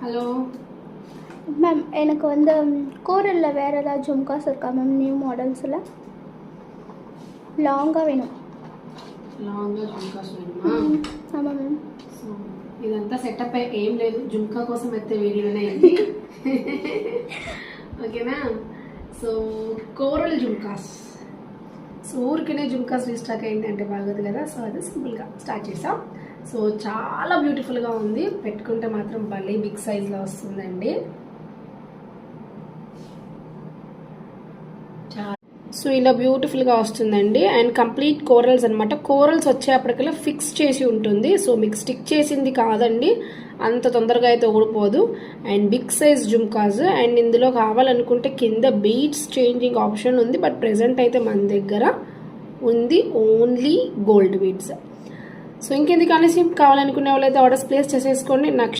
Hello ma'am, எனக்கு வந்து கோரலில் வேறு ஏதாவது ஜும்காஸ் இருக்கா மேம்? நியூ மாடல்ஸில் லாங்காக வேணும். లాంగ్గా జుమ్కాస్ వేணுమా? ஆமாம் மேம். సో ఇదంతా సెటప్ ఏం లేదు, జుమ్కా కోసం అయితే వీడియోనే ఇది. ఓకేనా? సో కోరల్ జుమ్కాస్, సో ఊరికనే జుమ్కాస్ రీస్టాక్ అయింది అంటే బాగోదు కదా, సో అది సింపుల్గా స్టార్ట్ చేసాం. సో చాలా బ్యూటిఫుల్గా ఉంది, పెట్టుకుంటే మాత్రం భలే బిగ్ సైజ్లో వస్తుందండి. సో ఇలా బ్యూటిఫుల్గా వస్తుందండి. అండ్ కంప్లీట్ కోరల్స్ అనమాట. కోరల్స్ వచ్చేప్పటికల్లా ఫిక్స్ చేసి ఉంటుంది, సో మీకు స్టిక్ చేసింది కాదండి, అంత తొందరగా అయితే ఊడిపోదు. And big size jhumkas. And ఇందులో కావాలనుకుంటే కింద బీడ్స్ చేంజింగ్ ఆప్షన్ ఉంది, బట్ ప్రెజెంట్ అయితే మన దగ్గర ఉంది ఓన్లీ గోల్డ్ బీడ్స్. సో ఇంకెందుకు ఆలస్యం, కావాలనుకునే వాళ్ళైతే ఆర్డర్స్ ప్లేస్ చేసేసుకోండి. నాకు